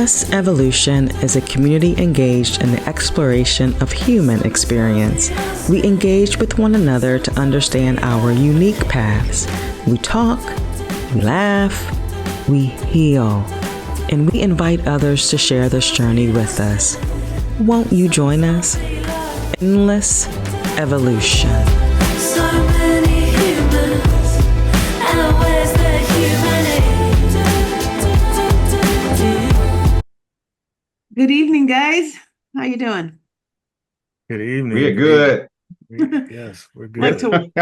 Endless Evolution is a community engaged in the exploration of human experience. We engage with one another to understand our unique paths. We talk, we laugh, we heal, and we invite others to share this journey with us. Won't you join us? Endless Evolution. So many humans, and where's the humanity? Good evening, guys. How you doing? Good evening. We're good. Yes, we're good. Like to,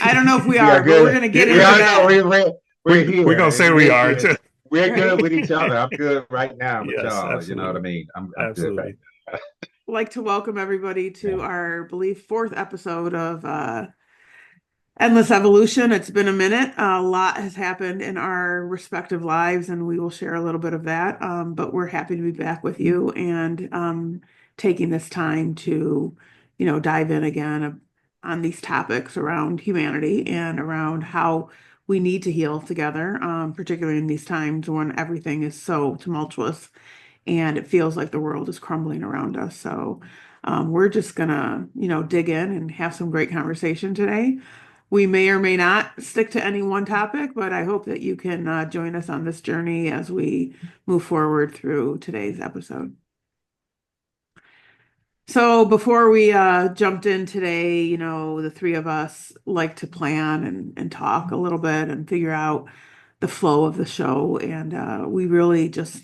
I don't know if we We are, are but good. we're gonna get We into are, that. no, we're here. We're gonna say And we we're are good. too. We're Right. good with each other. I'm good right now with Yes, y'all. You know what I absolutely. mean? I'm Absolutely. good. Like to welcome everybody to Yeah. our, I believe, fourth episode of Endless Evolution. It's been a minute. A lot has happened in our respective lives, and we will share a little bit of that. But we're happy to be back with you and taking this time to, dive in again on these topics around humanity and around how we need to heal together, particularly in these times when everything is so tumultuous and it feels like the world is crumbling around us. So we're just gonna, dig in and have some great conversation today. We may or may not stick to any one topic, but I hope that you can join us on this journey as we move forward through today's episode. So before we jumped in today, the three of us like to plan and talk a little bit and figure out the flow of the show. And we really just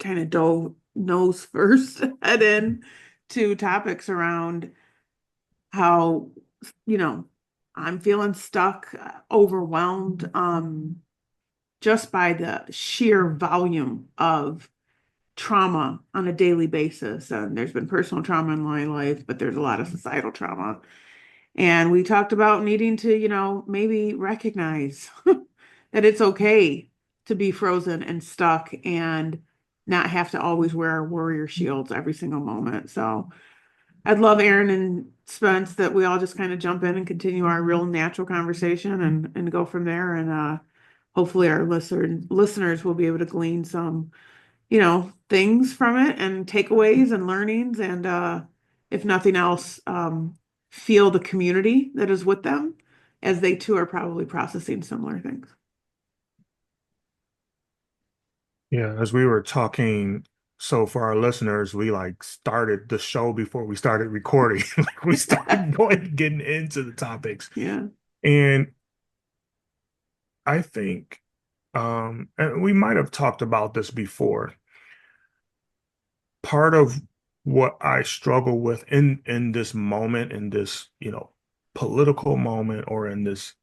kind of dove nose first head in to topics around how, I'm feeling stuck, overwhelmed, just by the sheer volume of trauma on a daily basis. And there's been personal trauma in my life, but there's a lot of societal trauma. And we talked about needing to, maybe recognize that it's okay to be frozen and stuck and not have to always wear our warrior shields every single moment. So I'd love, Aaron and Spence, that we all just kind of jump in and continue our real natural conversation and go from there. And hopefully our listeners will be able to glean some, things from it and takeaways and learnings. And if nothing else, feel the community that is with them as they too are probably processing similar things. Yeah, as we were talking, so for our listeners, we started the show before we started recording. Like we started getting into the topics. Yeah. And I think and we might have talked about this before. Part of what I struggle with in this moment, in this, political moment, or in this,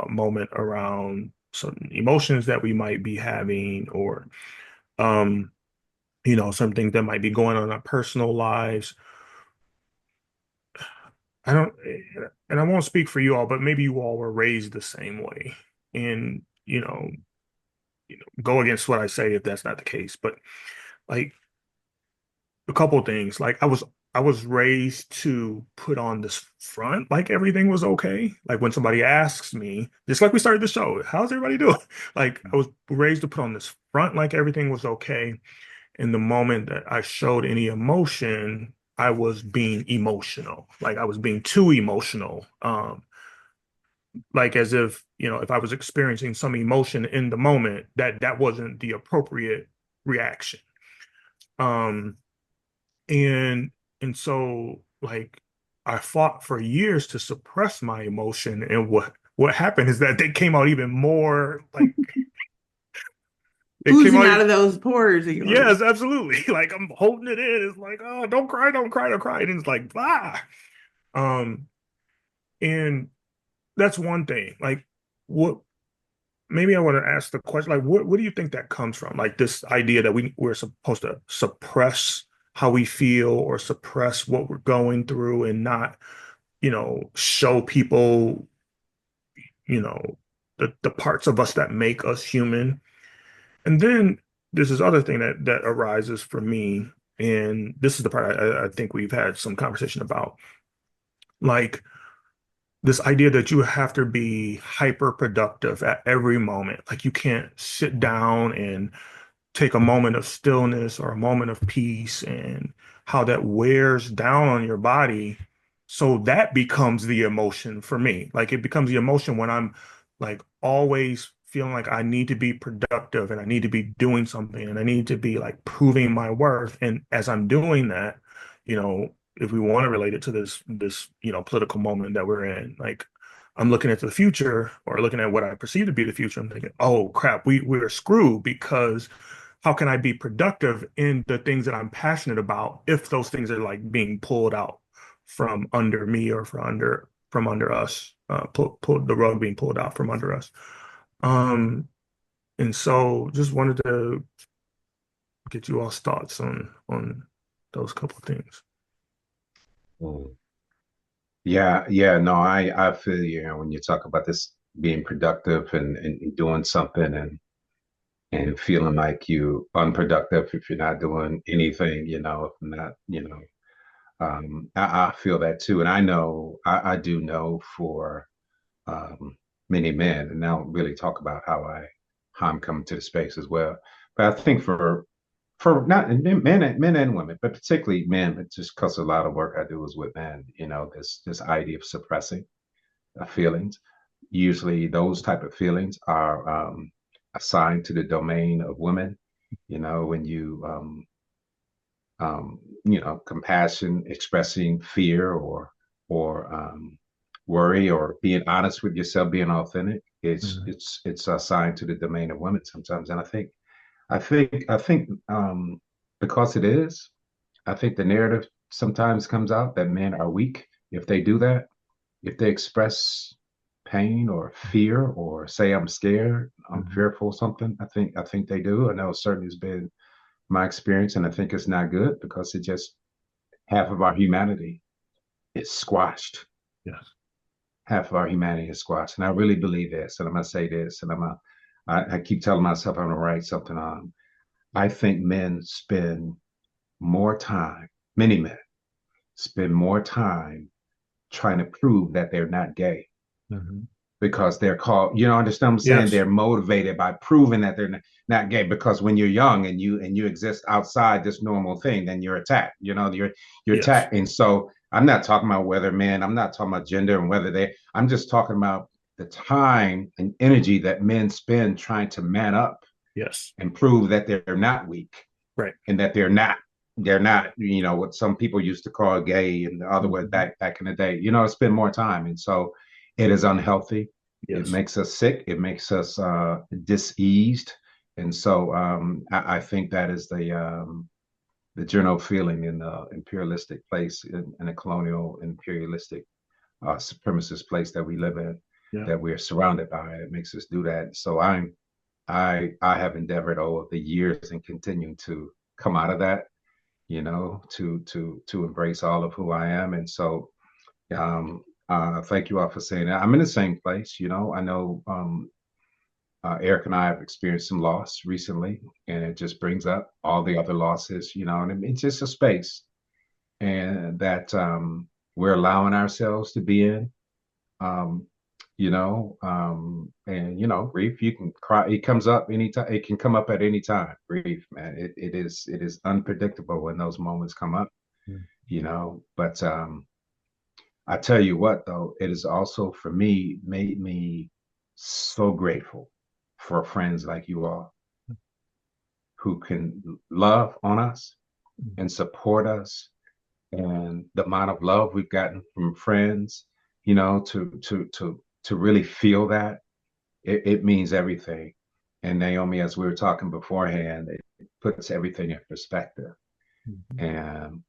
moment around certain emotions that we might be having, or um, some things that might be going on in our personal lives. I don't, and I won't speak for you all, but maybe you all were raised the same way. And, go against what I say if that's not the case. But like a couple things, like I was raised to put on this front like everything was okay. Like when somebody asks me, just like we started the show, how's everybody doing? Like I was raised to put on this front like everything was okay. In the moment that I showed any emotion, I was being emotional. Like I was being too emotional. Like as if I was experiencing some emotion in the moment, that wasn't the appropriate reaction. Um, and and so like I fought for years to suppress my emotion, and what happened is that they came out even more like it came Oozing out. out of those pores of yours. Yes, absolutely. Like I'm holding it in. It's like, oh, don't cry, don't cry, don't cry. And it's like, ah. Um, and that's one thing. Like, what? Maybe I want to ask the question. Like, what do you think that comes from? Like this idea that we're supposed to suppress how we feel or suppress what we're going through and not, show people, you know, the parts of us that make us human. And then there's this other thing that arises for me, and this is the part I think we've had some conversation about, like this idea that you have to be hyper productive at every moment. Like you can't sit down and take a moment of stillness or a moment of peace and how that wears down on your body. So that becomes the emotion for me. Like it becomes the emotion when I'm like always feeling like I need to be productive and I need to be doing something and I need to be like proving my worth. And as I'm doing that, if we want to relate it to this political moment that we're in, like I'm looking into the future or looking at what I perceive to be the future. I'm thinking, oh crap, we're screwed because how can I be productive in the things that I'm passionate about if those things are like being pulled out from under me or from under us, pull the rug being pulled out from under us. Um, and so just wanted to get you all's thoughts on those couple of things. Mm. Yeah, no, I feel you, when you talk about this being productive and doing something and feeling like you unproductive if you're not doing anything, if not, I feel that too. And I know I do know for um many men, and I'll really talk about how I'm coming to the space as well. But I think for not men and women, but particularly men, but just because a lot of work I do is with men, this idea of suppressing feelings. Usually those type of feelings are assigned to the domain of women. When compassion, expressing fear or worry or being honest with yourself, being authentic, Mhm. it's assigned to the domain of women sometimes. And I think because it is, I think the narrative sometimes comes out that men are weak if they do that, if they express pain or fear or say I'm scared, I'm Mhm. fearful of something. I think they do. I know certainly has been my experience, and I think it's not good because it just half of our humanity is squashed. Yes. Half of our humanity is squashed, and I really believe this. And I'm gonna say this, and I keep telling myself I'm gonna write something on. I think men spend more time, many men spend more time trying to prove that they're not gay Mhm. because they're called, understand what I'm saying? Yes. They're motivated by proving that they're not gay because when you're young and you exist outside this normal thing, then you're attacked, you're Yes. attacked. And so I'm not talking about whether men, I'm not talking about gender and whether I'm just talking about the time and energy that men spend trying to man up Yes. and prove that they're not weak Right. and that they're not what some people used to call gay and the other way Mhm. back in the day, spend more time. And so it is unhealthy. It Yes. makes us sick. It makes us diseased. And so I think that is the general feeling in the imperialistic place, in a colonial imperialistic supremacist place that we live in, Yeah. that we're surrounded by. It makes us do that. So I have endeavored over the years and continue to come out of that, to embrace all of who I am. And so thank you all for saying that. I'm in the same place. I know Eric and I have experienced some loss recently, and it just brings up all the other losses, and it's just a space and that we're allowing ourselves to be in. Um, and grief, you can cry, it comes up anytime, it can come up at any time. Grief, man, it is unpredictable when those moments come up, Mm. but I tell you what, though, it has also for me made me so grateful for friends like you all who can love on us Mm. and support us, and the amount of love we've gotten from friends, to really feel that it means everything. And Naomi, as we were talking beforehand, it puts everything in perspective. Mhm.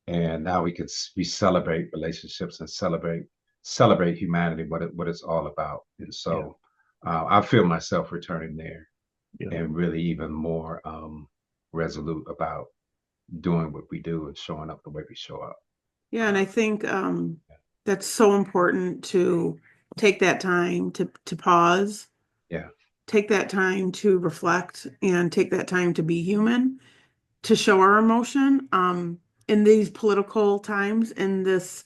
And now we celebrate relationships and celebrate humanity, what it's all about. And Yeah. so I feel myself returning there Yeah. and really even more resolute about doing what we do and showing up the way we show up. Yeah, and I think that's so important to take that time to pause, Yeah, take that time to reflect, and take that time to be human, to show our emotion. In these political times, in this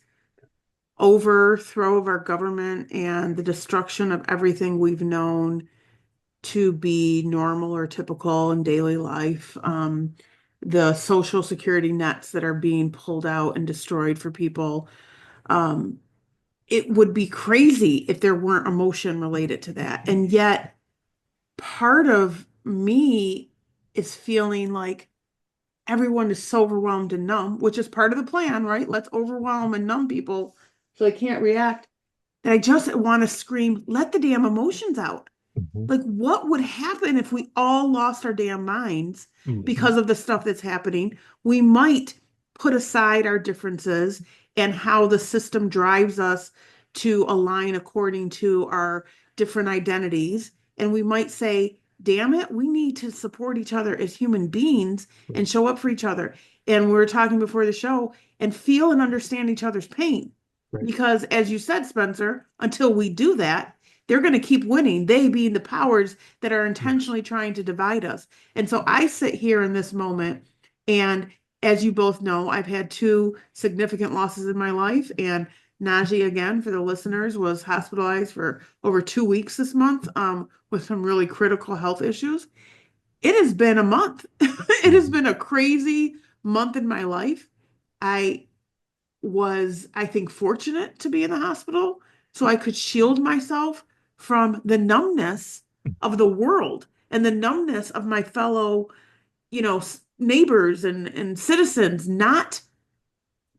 overthrow of our government and the destruction of everything we've known, to be normal or typical in daily life. The social security nets that are being pulled out and destroyed for people. Um, it would be crazy if there weren't emotion related to that. And yet, part of me is feeling like everyone is so overwhelmed and numb, which is part of the plan, right? Let's overwhelm and numb people so they can't react. That I just want to scream, let the damn emotions out. Mhm. Like, what would happen if we all lost our damn minds Mhm. because of the stuff that's happening? We might put aside our differences and how the system drives us to align according to our different identities. And we might say, damn it, we need to support each other as human beings and show up for each other. And we were talking before the show and feel and understand each other's pain. Right. Because as you said, Spencer, until we do that, they're going to keep winning, they being the powers that are intentionally trying to divide us. And so I sit here in this moment, and as you both know, I've had two significant losses in my life. And Najee, again, for the listeners, was hospitalized for over 2 weeks this month with some really critical health issues. It has been a month. It has been a crazy month in my life. I was, I think, fortunate to be in the hospital so I could shield myself from the numbness of the world and the numbness of my fellow, neighbors and citizens not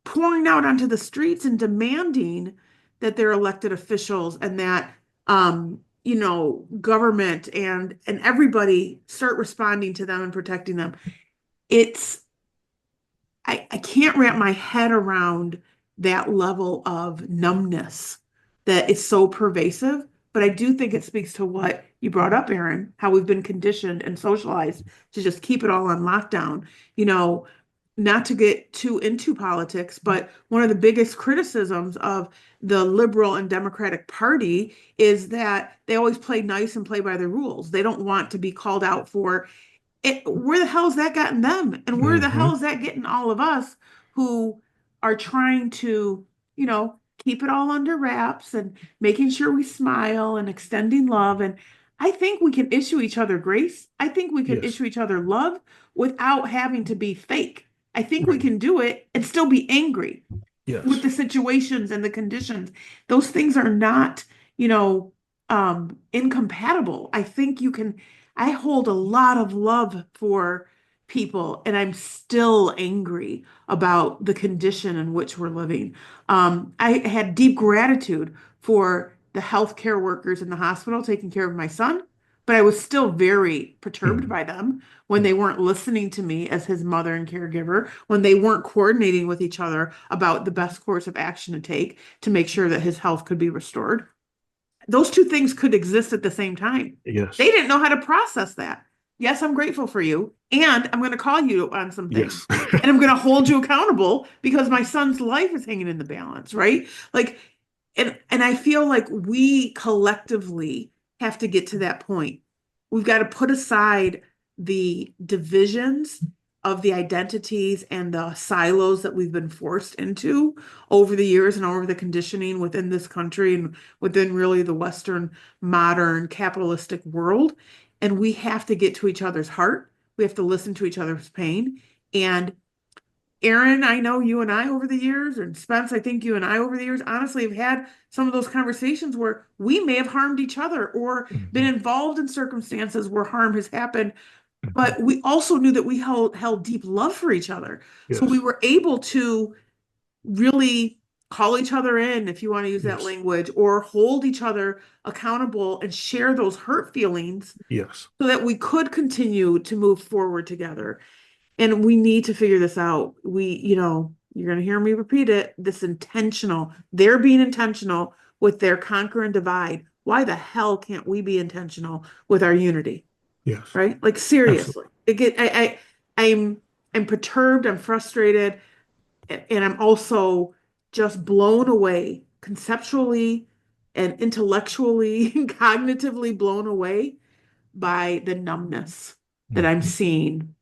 pouring out onto the streets and demanding that their elected officials and that government and everybody start responding to them and protecting them. It's I can't wrap my head around that level of numbness that is so pervasive. But I do think it speaks to what you brought up, Aaron, how we've been conditioned and socialized to just keep it all on lockdown. You know, not to get too into politics, but one of the biggest criticisms of the liberal and Democratic Party is that they always play nice and play by the rules. They don't want to be called out for where the hell is that gotten them? And where the hell Mhm. is that getting all of us who are trying to, keep it all under wraps and making sure we smile and extending love. And I think we can issue each other grace. I think we can Yes. issue each other love without having to be fake. I think we Right. can do it and still be angry with Yes. the situations and the conditions. Those things are not, incompatible. I think I hold a lot of love for people, and I'm still angry about the condition in which we're living. I had deep gratitude for the healthcare workers in the hospital taking care of my son, but I was still very perturbed Mhm. by them when they weren't listening to me as his mother and caregiver, when they weren't coordinating with each other about the best course of action to take to make sure that his health could be restored. Those two things could exist at the same time. They Yes. didn't know how to process that. Yes, I'm grateful for you, and I'm going to call you on some things, Yes. and I'm going to hold you accountable because my son's life is hanging in the balance, right? Like, and I feel like we collectively have to get to that point. We've got to put aside the divisions of the identities and the silos that we've been forced into over the years and over the conditioning within this country and within really the Western modern capitalistic world. And we have to get to each other's heart. We have to listen to each other's pain. And Aaron, I know you and I over the years, and Spence, I think you and I over the years, honestly, have had some of those conversations where we may have harmed each other or been Mhm. involved in circumstances where harm has happened, Mhm. but we also knew that we held deep love for each other. So we Yes. were able to really call each other in, if you want to use that Yes. language, or hold each other accountable and share those hurt feelings Yes. so that we could continue to move forward together. And we need to figure this out. You're going to hear me repeat it. They're being intentional with their conquer and divide. Why the hell can't we be intentional with our unity? Yes. Right? Like Absolutely. seriously. I'm I'm perturbed, I'm frustrated, and I'm also just blown away conceptually and intellectually and cognitively blown away by the numbness that I'm Mhm. seeing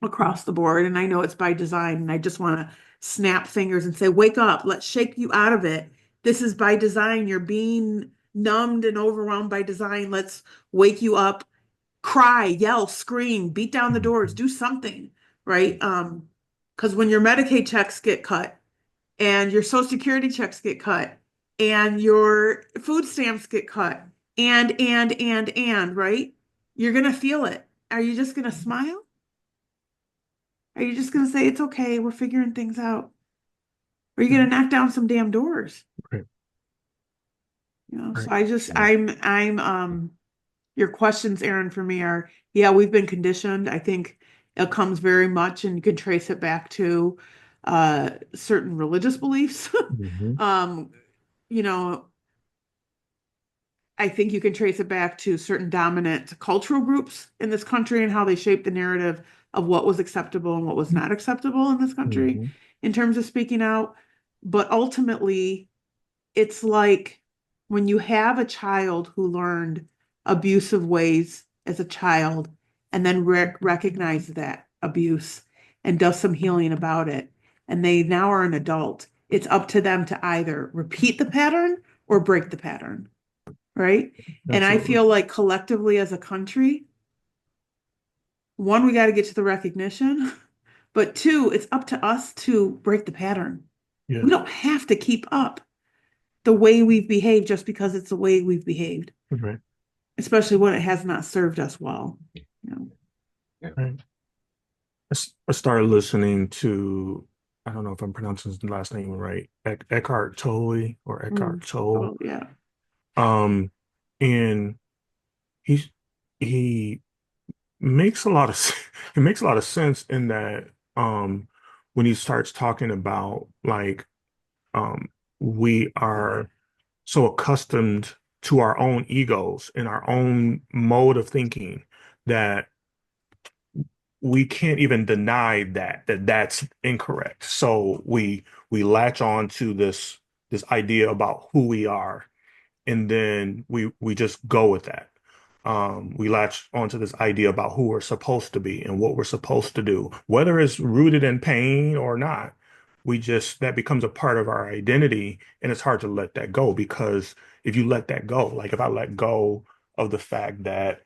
across the board. And I know it's by design. And I just want to snap fingers and say, wake up, let's shake you out of it. This is by design. You're being numbed and overwhelmed by design. Let's wake you up, cry, yell, scream, beat down the doors, do something, right? Because when your Medicaid checks get cut and your Social Security checks get cut and your food stamps get cut and, right? You're gonna feel it. Are you just gonna smile? Are you just gonna say it's okay, we're figuring things out? Or are you gonna knock down some damn doors? Right. So Right. I just your questions, Aaron, for me are, yeah, we've been conditioned. I think it comes very much, and you can trace it back to certain religious beliefs. Mhm. Um, you know, I think you can trace it back to certain dominant cultural groups in this country and how they shaped the narrative of what was acceptable and what was not acceptable in this country Mhm. in terms of speaking out. But ultimately, it's like when you have a child who learned abusive ways as a child and then recognize that abuse and does some healing about it, and they now are an adult, it's up to them to either repeat the pattern or break the pattern, right? And I Absolutely. feel like collectively as a country, one, we got to get to the recognition, but two, it's up to us to break the pattern. Yeah. We don't have to keep up the way we've behaved just because it's the way we've behaved, Right. especially when it has not served us well. You know? Yeah. Right. I started listening to, I don't know if I'm pronouncing his last name right, Eckhart Tolle or Eckhart Mm. Tolle. Oh, yeah. Um, and he's he makes a lot of it makes a lot of sense in that when he starts talking about like um we are so accustomed to our own egos and our own mode of thinking that we can't even deny that that's incorrect. So we latch on to this idea about who we are, and then we just go with that. We latch onto this idea about who we're supposed to be and what we're supposed to do, whether it's rooted in pain or not. We just that becomes a part of our identity, and it's hard to let that go because if you let that go, like if I let go of the fact that,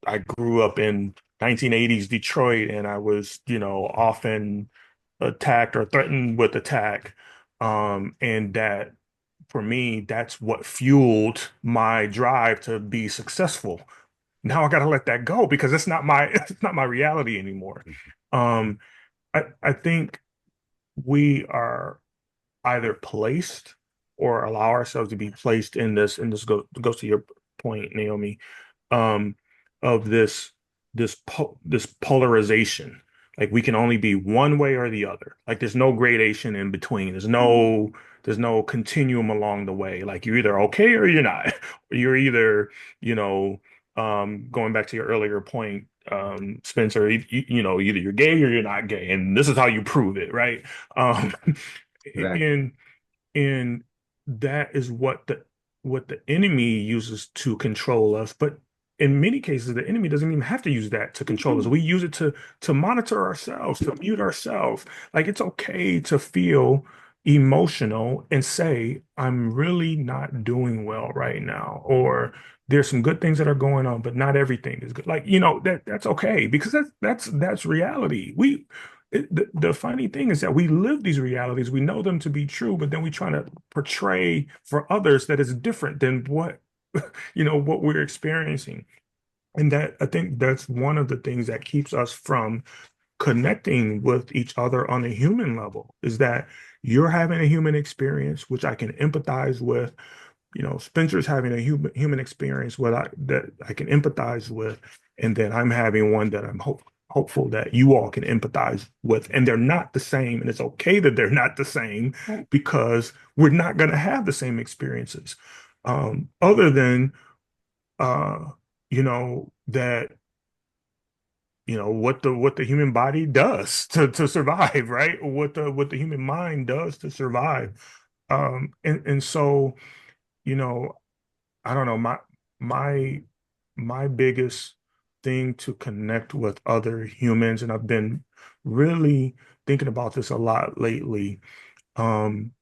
I grew up in 1980s Detroit and I was, often attacked or threatened with attack, and that for me, that's what fueled my drive to be successful. Now I got to let that go because it's not my it's not my reality anymore. Um, I think we are either placed or allow ourselves to be placed in this, and this goes to your point, Naomi, um, of this polarization. Like we can only be one way or the other. Like there's no gradation in between. There's no continuum along the way. Like you're either okay or you're not. You're either, going back to your earlier point, Spencer, either you're gay or you're not gay, and this is how you prove it, right? Um, Exactly. and and that is what the enemy uses to control us. But in many cases, the enemy doesn't even have to use that to control us. We use it to monitor ourselves, to mute ourselves. Like it's okay to feel emotional and say, I'm really not doing well right now, or there's some good things that are going on, but not everything is good. Like, that's okay because that's reality. The funny thing is that we live these realities, we know them to be true, but then we try to portray for others that is different than what what we're experiencing. And that I think that's one of the things that keeps us from connecting with each other on a human level is that you're having a human experience, which I can empathize with. Spencer's having a human experience that I can empathize with, and then I'm having one that I'm hopeful that you all can empathize with, and they're not the same, and it's okay that they're not the same Right. because we're not going to have the same experiences, other than that what the human body does to survive, right? What the human mind does to survive, and so you know I don't know. My my biggest thing to connect with other humans, and I've been really thinking about this a lot lately. Um,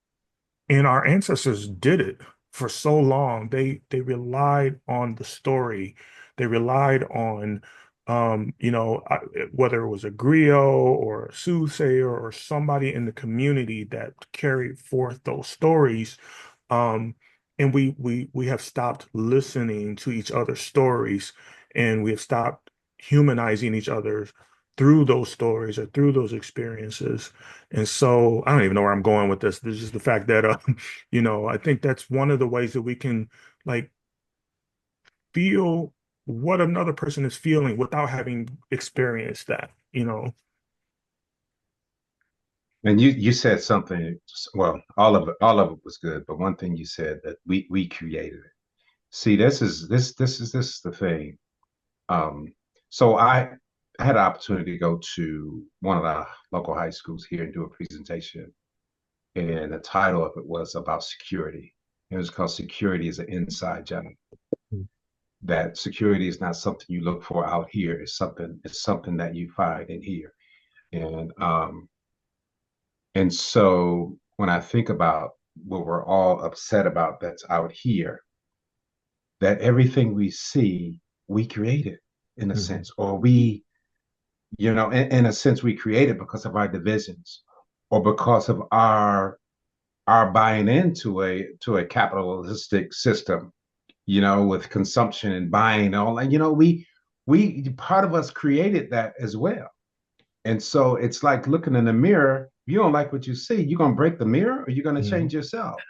and our ancestors did it. for so long they relied on the story. They relied on whether it was a griot or a soothsayer or somebody in the community that carried forth those stories. Um, and we have stopped listening to each other's stories, and we have stopped humanizing each other through those stories or through those experiences. And so I don't even know where I'm going with this. This is just the fact that I think that's one of the ways that we can like feel what another person is feeling without having experienced that. And you said something, well, all of it was good, but one thing you said that we created it. See, this is the thing. Um, so I had an opportunity to go to one of the local high schools here and do a presentation, and the title of it was about security. It was called "Security is an Inside Job." That security is not something you look for out here. It's something that you find in here. And so when I think about what we're all upset about that's out here, that everything we see, we created in a Mhm. sense, or in a sense, we created because of our divisions or because of our buying into a capitalistic system, with consumption and buying and all that. We part of us created that as well. And so it's like looking in the mirror. You don't like what you see, you're gonna break the mirror or you're gonna Mhm. change yourself.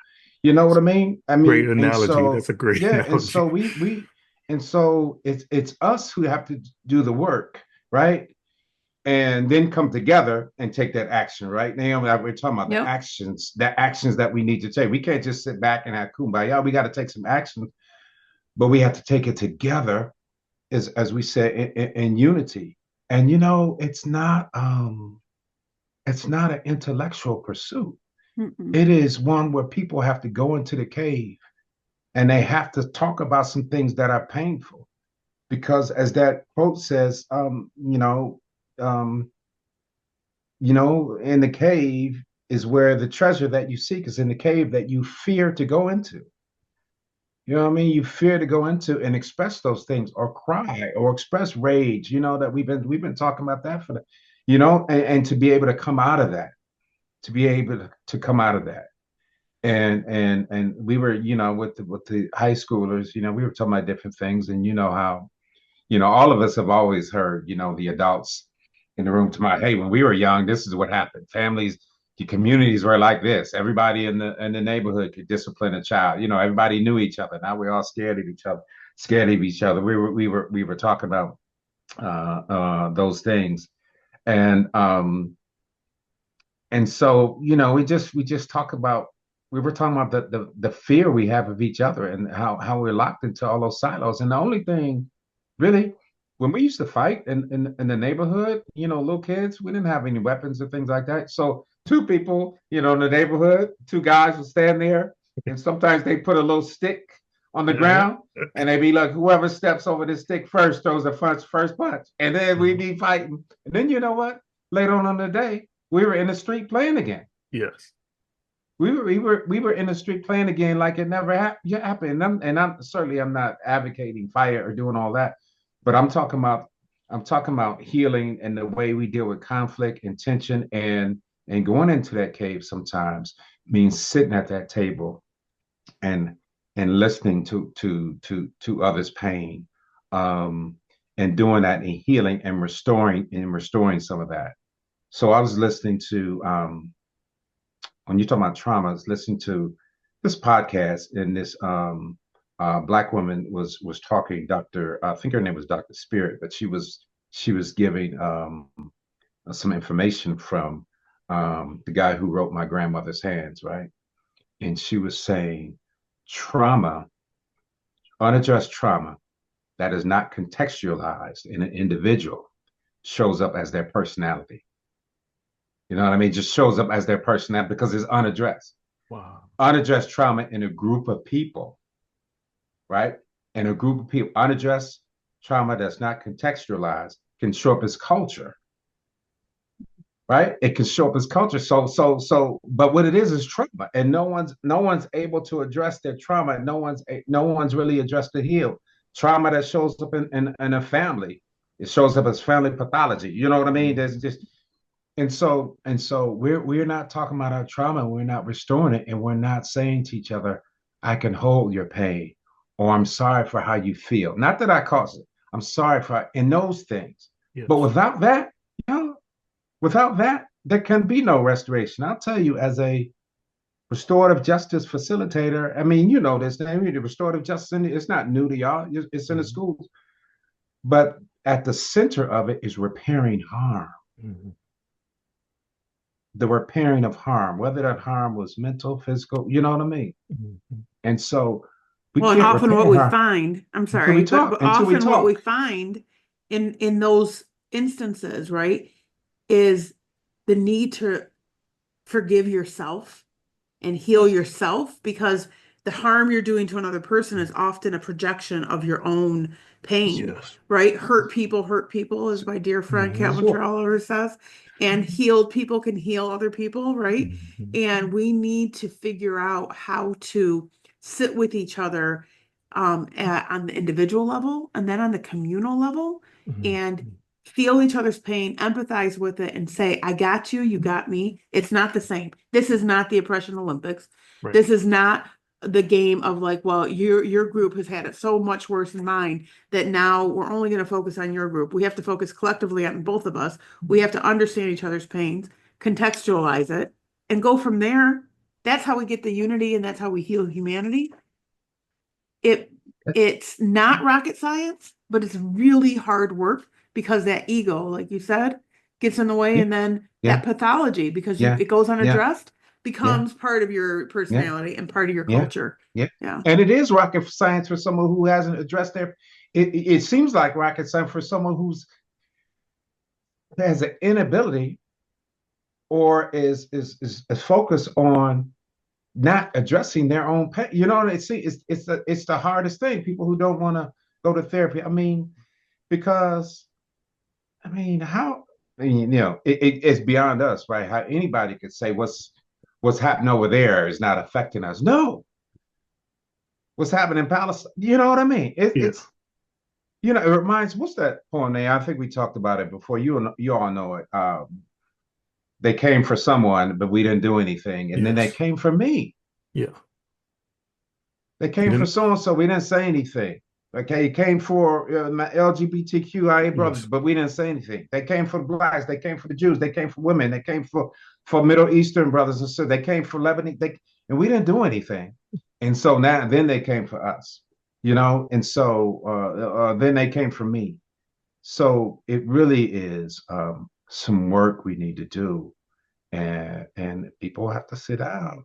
You know what I mean? I Great mean, and analogy. That's so a great yeah, and analogy. so we and so it's us who have to do the work, right? And then come together and take that action, right? Naomi, we're talking about Yep. the actions that we need to take. We can't just sit back and have kumbaya. We got to take some action, but we have to take it together, as we said, in unity. And it's not an intellectual pursuit. Mm-mm. It is one where people have to go into the cave and they have to talk about some things that are painful. Because as that quote says, um, in the cave is where the treasure that you seek is in the cave that you fear to go into. You know what I mean? You fear to go into and express those things or cry or express rage, that we've been talking about that and to be able to come out of that, to be able to come out of that. And we were, with the high schoolers, we were talking about different things, and how all of us have always heard, the adults in the room to my, hey, when we were young, this is what happened. Families, the communities were like this. Everybody in the neighborhood could discipline a child. Everybody knew each other. Now we're all scared of each other, scared of each other. We were talking about those things, and so we just talk about we were talking about the fear we have of each other and how we're locked into all those silos. And the only thing really, when we used to fight in the neighborhood, little kids, we didn't have any weapons or things like that. So two people, in the neighborhood, two guys would stand there, and sometimes they put a little stick on the Uh-huh. ground, and they'd be like, whoever steps over this stick first throws the first punch, and then we'd Mhm. be fighting. And then you know what? Later on in the day, we were in the street playing again. Yes. We were in the street playing again like it never happened. And I'm certainly I'm not advocating fire or doing all that, but I'm talking about healing and the way we deal with conflict and tension, and going into that cave sometimes means sitting at that table and listening to others' pain, um, and doing that and healing and restoring some of that. So I was listening to when you're talking about traumas, listen to this podcast, and this black woman was talking. Doctor, I think her name was Doctor Spirit, but she was giving some information from the guy who wrote My Grandmother's Hands, right? And she was saying trauma, unaddressed trauma that is not contextualized in an individual shows up as their personality. You know what I mean? Just shows up as their personality because it's unaddressed. Wow. Unaddressed trauma in a group of people, right? In a group of people, unaddressed trauma that's not contextualized can show up as culture, right? It can show up as culture. But what it is trauma, and no one's able to address their trauma. No one's really addressed the heal trauma that shows up in a family. It shows up as family pathology. You know what I mean? There's just and so we're not talking about our trauma. We're not restoring it, and we're not saying to each other, "I can hold your pain," or "I'm sorry for how you feel." Not that I caused it. I'm sorry for in those things. But Yes. without that, you know, without that, there can be no restoration. I'll tell you, as a restorative justice facilitator, I mean, you know this name, the restorative justice, it's not new to y'all. It's in the Mhm. schools. But at the center of it is repairing harm, Mhm. the repairing of harm, whether that harm was mental, physical, you know what I mean? Mhm. And so we Well, and can't often what repair we harm find, I'm until we sorry, but, talk, but until we often what we talk. find in those instances, right, is the need to forgive yourself and heal yourself because the harm you're doing to another person is often a projection of your own pain, Yes. right? Hurt people, as my dear friend Mhm. Calvin Sure. Trowler says, and healed people can heal other people, right? Mhm. And we need to figure out how to sit with each other on the individual level and then on the communal level Mhm. and feel each other's pain, empathize with it, and say, I got you, you got me. It's not the same. This is not the oppression Olympics. Right. This is not the game of like, well, your group has had it so much worse than mine that now we're only going to focus on your group. We have to focus collectively on both of us. We have to understand each other's pains, contextualize it, and go from there. That's how we get the unity and that's how we heal humanity. It it's not rocket science, but it's really hard work because that ego, like you said, gets in the way, Yeah, and then that yeah, pathology, because you yeah, it goes yeah, unaddressed, yeah, becomes part of your yeah, personality and part of your yeah, culture. yeah. Yeah. And it is rocket science for someone who hasn't addressed their. It seems like rocket science for someone who's has an inability or is focused on not addressing their own pain. You know, it's the hardest thing. People who don't want to go to therapy. I mean, because I mean, how I mean, it's beyond us, right? How anybody could say what's happening over there is not affecting us. No, what's happening in Palestine? You know what I mean? Yeah. It's it reminds. What's that poem there? I think we talked about it before. You all know it. They came for someone, but we didn't do anything, and then they Yes. came for me. Yeah. They You came for didn't. so and so. We didn't say anything. Okay, it came for my LGBTQIA brothers, Yes. but we didn't say anything. They came for the blacks. They came for the Jews. They came for women. They came for Middle Eastern brothers and sisters. They came for Lebanese. And we didn't do anything. And so then they came for us, And so then they came for me. So it really is some work we need to do, and people have to sit down.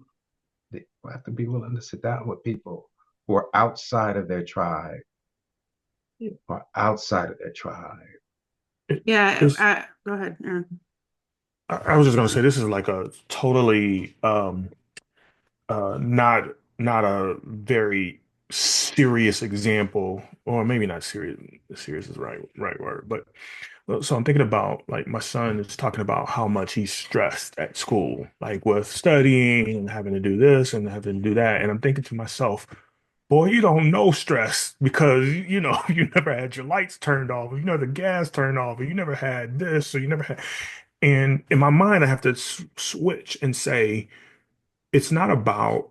They have to be willing to sit down with people who are outside of their tribe, Yeah. or outside of their tribe. It, Yeah. it's. Go ahead. I was just gonna say this is like a totally not a very serious example, or maybe not serious. Serious is right word, but so I'm thinking about like my son is talking about how much he's stressed at school, like with studying and having to do this and having to do that, and I'm thinking to myself, boy, you don't know stress because you never had your lights turned off, or you never the gas turned off, or you never had this, or you never had. And in my mind, I have to switch and say it's not about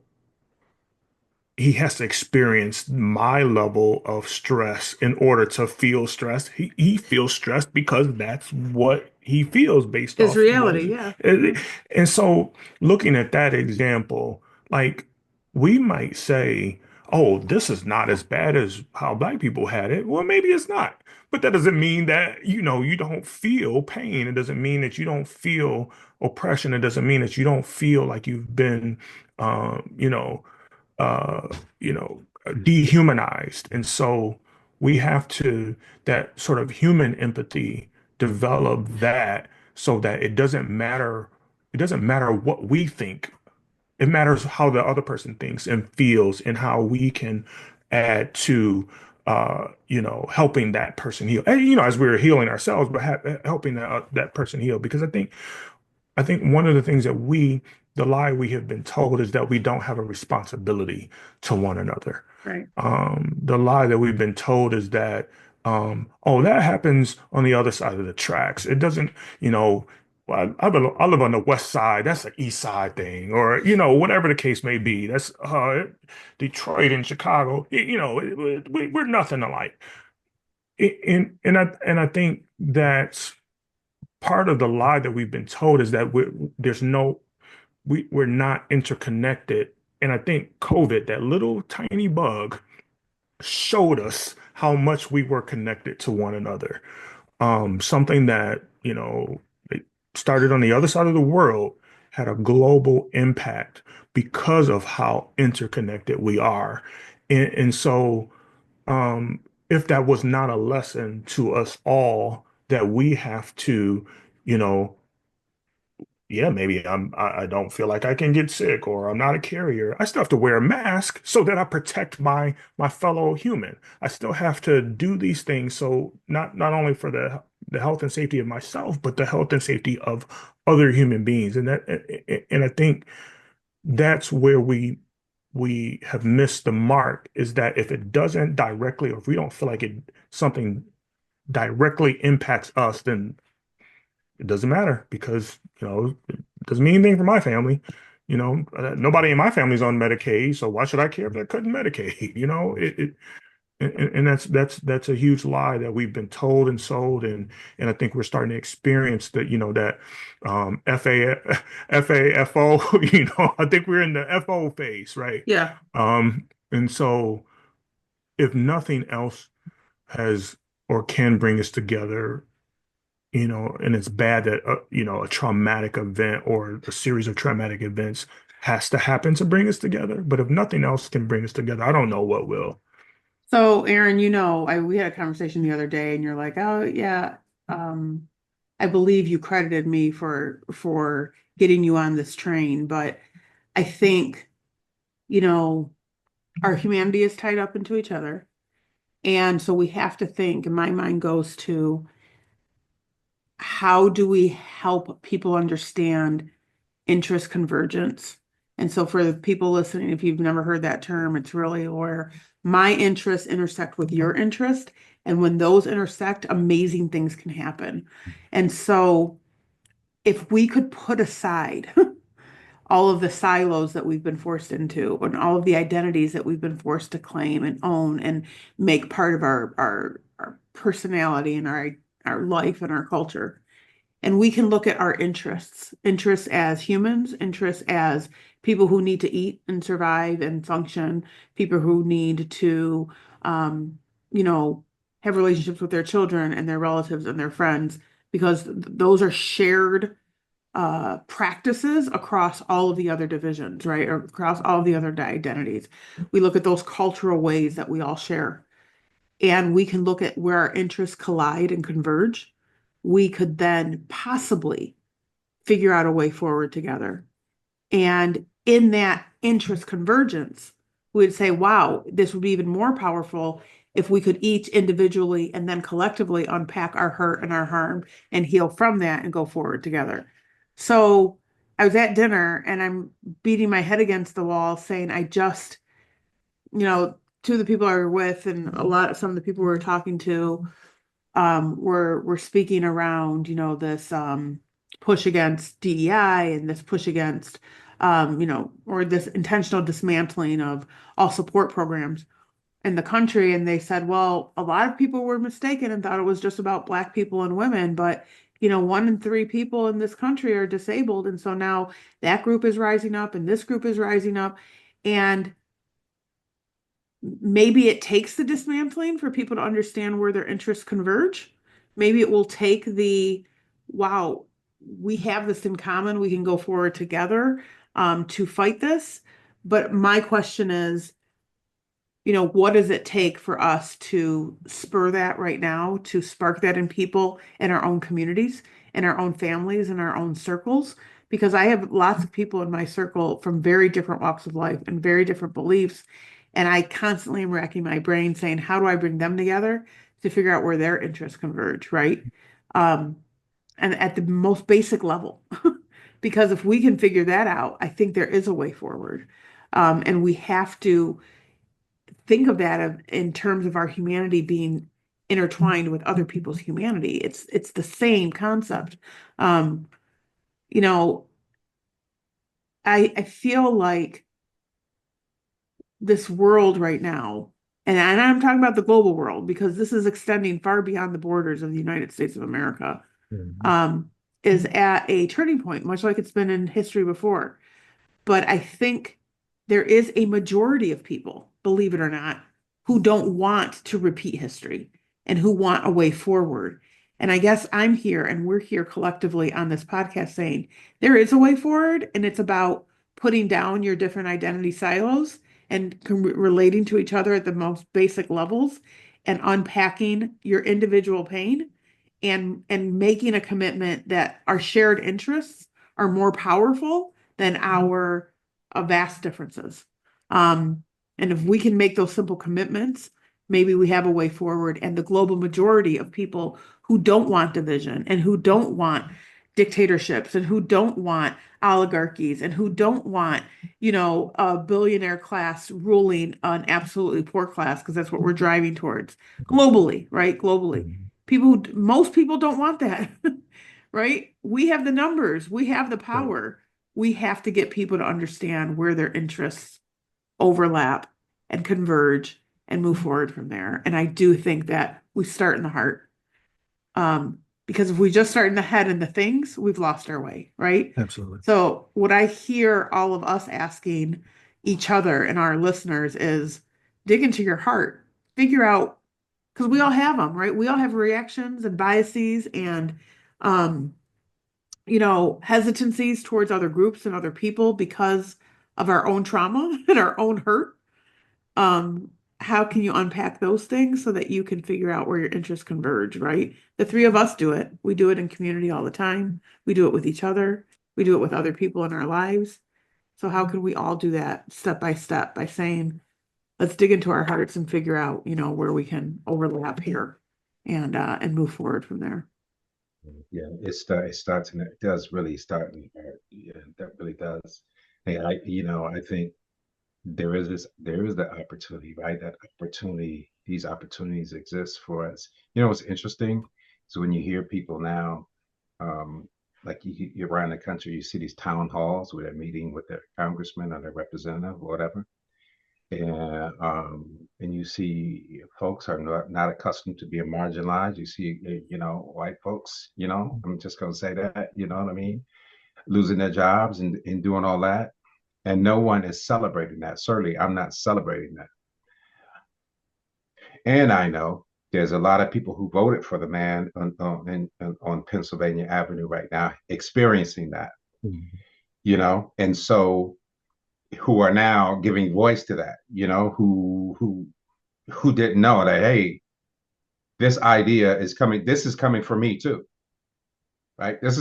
he has to experience my level of stress in order to feel stressed. He feels stressed because that's what he feels based Is off reality. Yeah. and so looking at that example, like we might say, oh, this is not as bad as how black people had it. Well, maybe it's not. But that doesn't mean that, you don't feel pain. It doesn't mean that you don't feel oppression. It doesn't mean that you don't feel like you've been, uh, dehumanized. And so we have to, that sort of human empathy, develop that so that it doesn't matter what we think. It matters how the other person thinks and feels and how we can add to helping that person heal. And as we're healing ourselves, but helping that person heal. Because I think I think one of the things that the lie we have been told is that we don't have a responsibility to one another. Right. The lie that we've been told is that, oh, that happens on the other side of the tracks. It doesn't, you know, well, I live on the west side. That's an east side thing, or, whatever the case may be. That's Detroit and Chicago. We're nothing alike. And I think that's part of the lie that we've been told is that we're not interconnected. And I think COVID, that little tiny bug, showed us how much we were connected to one another. Something that, it started on the other side of the world had a global impact because of how interconnected we are. And so, if that was not a lesson to us all, that we have to, you know, yeah, maybe I don't feel like I can get sick, or I'm not a carrier. I still have to wear a mask so that I protect my fellow human. I still have to do these things, so not only for the health and safety of myself, but the health and safety of other human beings. And I think that's where we have missed the mark, is that if it doesn't directly, or if we don't feel like something directly impacts us, then it doesn't matter, because it doesn't mean anything for my family. Nobody in my family's on Medicaid, so why should I care if they're cutting Medicaid? And that's a huge lie that we've been told and sold, and I think we're starting to experience that, that FA FAFO. I think we're in the FO phase, right? Yeah. And so, if nothing else has or can bring us together, and it's bad that, a traumatic event or a series of traumatic events has to happen to bring us together. But if nothing else can bring us together, I don't know what will. So Aaron, we had a conversation the other day and you're like, oh yeah, um, I believe you credited me for getting you on this train, but I think, you know, our humanity is tied up into each other. And so we have to think, and my mind goes to how do we help people understand interest convergence? And so for the people listening, if you've never heard that term, it's really where my interests intersect with your interest. And when those intersect, amazing things can happen. And so if we could put aside all of the silos that we've been forced into and all of the identities that we've been forced to claim and own and make part of our personality and our life and our culture, and we can look at our interests as humans, interests as people who need to eat and survive and function, people who need to, um, you know, have relationships with their children and their relatives and their friends, because those are shared practices across all of the other divisions, right? Or across all of the other identities. We look at those cultural ways that we all share, and we can look at where our interests collide and converge. We could then possibly figure out a way forward together. And in that interest convergence, we'd say, wow, this would be even more powerful if we could each individually and then collectively unpack our hurt and our harm and heal from that and go forward together. So I was at dinner and I'm beating my head against the wall saying, two of the people I were with and some of the people we were talking to were speaking around, this push against DEI and this push against, or this intentional dismantling of all support programs in the country. And they said, well, a lot of people were mistaken and thought it was just about Black people and women, but 1 in 3 people in this country are disabled. And so now that group is rising up and this group is rising up. And maybe it takes the dismantling for people to understand where their interests converge. Maybe it will take wow, we have this in common. We can go forward together to fight this. But my question is, what does it take for us to spur that right now, to spark that in people in our own communities, in our own families, in our own circles? Because I have lots of people in my circle from very different walks of life and very different beliefs. And I constantly am racking my brain saying, how do I bring them together to figure out where their interests converge, right? And at the most basic level, Because if we can figure that out, I think there is a way forward. And we have to think of that in terms of our humanity being intertwined with other people's humanity. It's the same concept. Um, you know, I feel like this world right now, and I'm talking about the global world because this is extending far beyond the borders of the United States of America, Mhm. is at a turning point, much like it's been in history before. But I think there is a majority of people, believe it or not, who don't want to repeat history and who want a way forward. And I guess I'm here and we're here collectively on this podcast saying there is a way forward, and it's about putting down your different identity silos and relating to each other at the most basic levels and unpacking your individual pain and making a commitment that our shared interests are more powerful than our vast differences. And if we can make those simple commitments, maybe we have a way forward. And the global majority of people who don't want division and who don't want dictatorships and who don't want oligarchies and who don't want, a billionaire class ruling an absolutely poor class, because that's what we're driving towards globally, right? Globally. Mhm. Most people don't want that, right? We have the numbers, we have the Right. power. We have to get people to understand where their interests overlap and converge and move forward from there. And I do think that we start in the heart. Because if we just start in the head and the things, we've lost our way, right? Absolutely. So what I hear all of us asking each other and our listeners is dig into your heart, figure out, because we all have them, right? We all have reactions and biases and um, hesitancies towards other groups and other people because of our own trauma and our own hurt. Um, how can you unpack those things so that you can figure out where your interests converge, right? The three of us do it. We do it in community all the time. We do it with each other. We do it with other people in our lives. So how can we all do that step by saying, let's dig into our hearts and figure out, where we can overlap here and move forward from there. Yeah, it starts and it does really start in the heart. Yeah, that really does. And I think there is the opportunity, right? That opportunity, these opportunities exist for us. What's interesting is when you hear people now, like you're around the country, you see these town halls where they're meeting with their congressman or their representative or whatever. And you see folks are not accustomed to being marginalized. You see, white folks, I'm just gonna say that, you know what I mean, losing their jobs and doing all that, and no one is celebrating that. Certainly, I'm not celebrating that. And I know there's a lot of people who voted for the man on Pennsylvania Avenue right now, experiencing that, Mhm. and so who are now giving voice to that, who didn't know that, hey, this idea is coming, this is coming for me too, right? This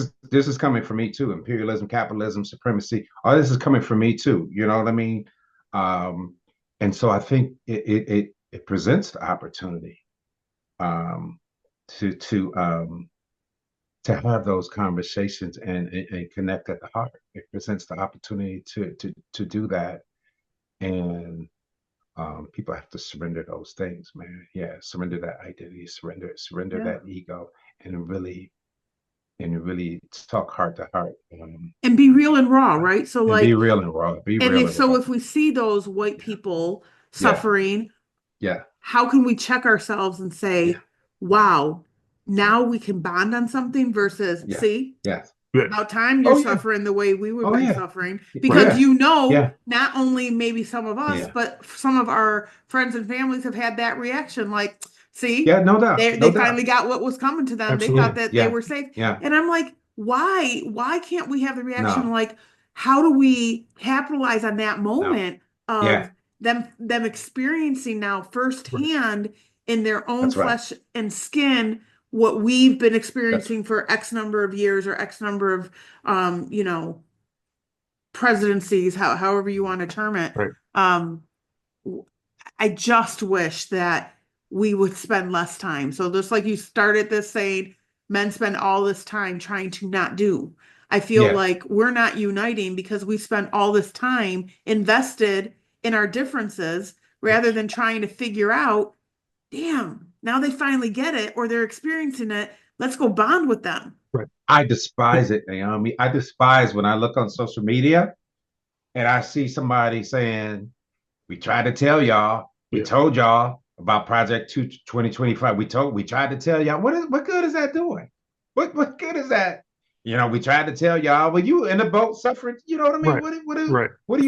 is coming for me too. Imperialism, capitalism, supremacy, all this is coming for me too. You know what I mean? Um, and so I think it presents the opportunity um, to to um, to have those conversations and connect at the heart. It presents the opportunity to do that, and people have to surrender those things, man. Yeah, surrender that identity, surrender Yeah. that ego, and really talk heart to heart, And be real and raw, right? So and be like, real and raw. Be and real if and so, raw. if we see those white people Yeah, suffering, yeah, how can we check ourselves and yeah, say, wow, now we can bond on something versus, yeah, see, yeah. Yeah. about time you're Oh yeah, suffering the way we would oh been yeah, suffering, Right. because yeah, yeah, not only maybe some of us, yeah, but some of our friends and families have had that reaction, like, see, yeah. No doubt, they no finally doubt. got what was coming to them. They thought Absolutely. that they Yeah, were safe. yeah. And I'm like, why can't we have the reaction No, like, how do we capitalize on that no. moment Yeah, of them experiencing now Right. firsthand in their own that's right. flesh and skin what we've been That's experiencing for X number of years or X number of um, you know, presidencies, however you want to term it. Right. Um, I just wish that we would spend less time. So just like you started this saying, men spend all this time trying to not do. I feel Yeah. like we're not uniting because we spent all this time invested in our differences rather Yes. than trying to figure out, damn, now they finally get it or they're experiencing it. Let's go bond with them. Right. I despise it, Naomi. I despise when I look on social media and I see somebody saying, we tried to tell y'all, we Yeah. told y'all about Project 2025. We tried to tell y'all. What good is that doing? What good is that? We tried to tell y'all, well, you in the boat suffering, you know what I mean? Right. Right. What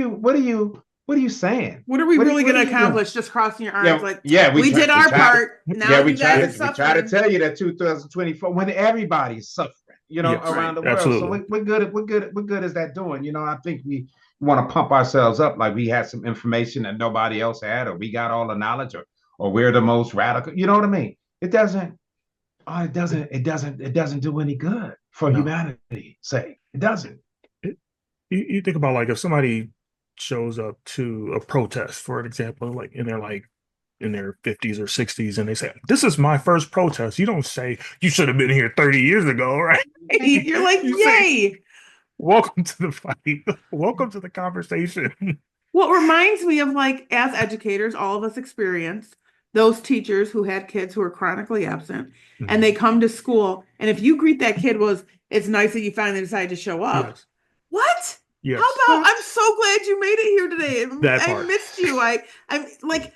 are you saying? What are we really What going are to you doing? accomplish? Just crossing your arms Yeah, like, yeah, we did we our tried to part. Now yeah, you guys are we tried to suffering. tell you that 2024 when everybody's suffering, Yes. Right. around the world. So Absolutely. what good is that doing? I think we want to pump ourselves up like we had some information that nobody else had, or we got all the knowledge, or we're the most radical. You know what I mean? It doesn't do any good for No. humanity. Say it doesn't. It, you think about like if somebody shows up to a protest, for an example, like in their 50s or 60s, and they say, "This is my first protest." You don't say you should have been here 30 years ago, right? You're like, You say, yay. "Welcome to the fight. Welcome to the conversation." Well, it reminds me of like, as educators, all of us experience those teachers who had kids who are chronically absent and they Mhm. come to school. And if you greet that kid was, it's nice that you finally decided to show up. Yes. What? How Yes. about, I'm What? so glad you made it here today. That I part. missed you. I'm like,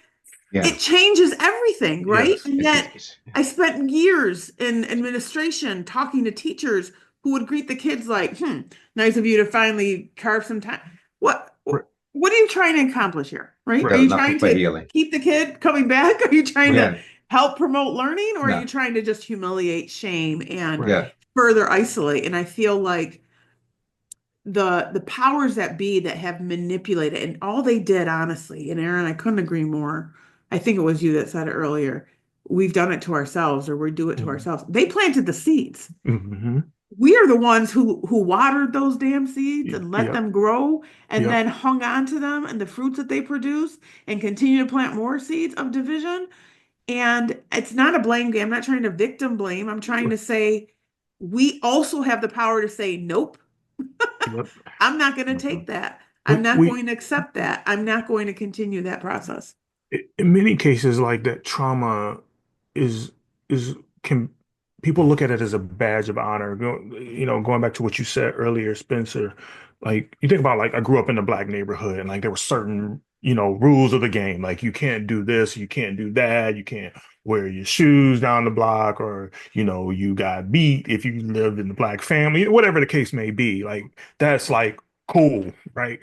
Yeah. it changes everything, right? Yes. And yet I spent years in administration talking to teachers who would greet the kids like, nice of you to finally carve some time. What Right. what are you trying to accomplish here? Right? Are Right. you Nothing trying for to healing. keep the kid coming back? Are you trying Right. to Yeah. help promote learning? Or are you No. trying to just humiliate, shame, and Right. Yeah. further isolate? And I feel like the powers that be that have manipulated and all they did honestly, and Aaron, I couldn't agree more. I think it was you that said it earlier. We've done it to ourselves or we do it to Mhm. ourselves. They planted the seeds. Mhm. We are the ones who watered those damn seeds and let Yep. them grow and Yep. then hung on to them and the fruits that they produce and continue to plant more seeds of division. And it's not a blame game. I'm not trying to victim blame. I'm trying to say we also have the power to say nope. Yep. I'm not going to Mhm. take that. I'm We not we going to accept that. I'm not going to continue that process. in many cases like that trauma is is can people look at it as a badge of honor. Going back to what you said earlier, Spencer, like you think about like I grew up in a black neighborhood and like there were certain, rules of the game. Like you can't do this, you can't do that, you can't wear your shoes down the block, or you got beat if you lived in the black family, whatever the case may be. Like that's like cool, right?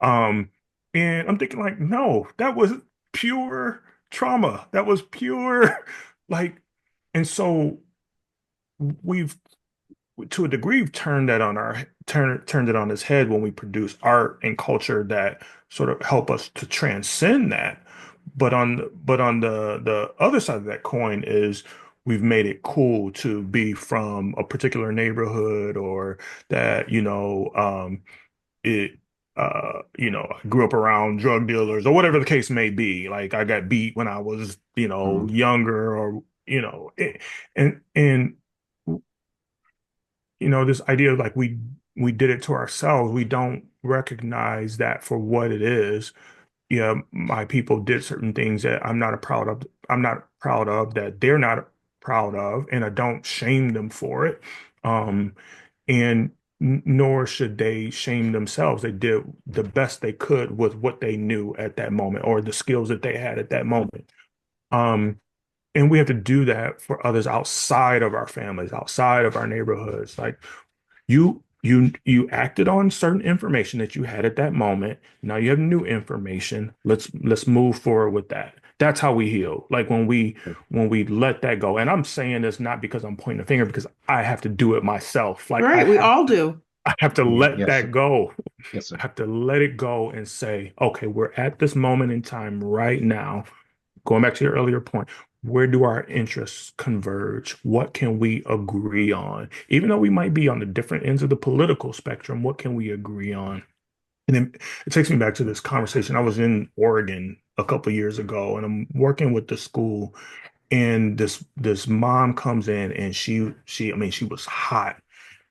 Um, and I'm thinking like, no, that was pure trauma. That was pure, like, and so we've, to a degree, turned it on its head when we produce art and culture that sort of help us to transcend that. But on the other side of that coin is we've made it cool to be from a particular neighborhood, or that, it I grew up around drug dealers or whatever the case may be. Like I got beat when I was, Mhm. younger, or and this idea of like we did it to ourselves. We don't recognize that for what it is. Yeah, my people did certain things that I'm not proud of, that they're not proud of, and I don't shame them for it. Um, and nor should they shame themselves. They did the best they could with what they knew at that moment, or the skills that they had at that moment. Um, and we have to do that for others outside of our families, outside of our neighborhoods. Like you acted on certain information that you had at that moment. Now you have new information. Let's move forward with that. That's how we heal. Like when we let that go. And I'm saying this not because I'm pointing a finger, because I have to do it myself. Like Right. We all do. I have to Mhm. let Yes, that sir. go. Yes, I sir. have to let it go and say, okay, we're at this moment in time right now. Going back to your earlier point, where do our interests converge? What can we agree on? Even though we might be on the different ends of the political spectrum, what can we agree on? And then it takes me back to this conversation. I was in Oregon a couple of years ago, and I'm working with the school, and this mom comes in, and she I mean, she was hot.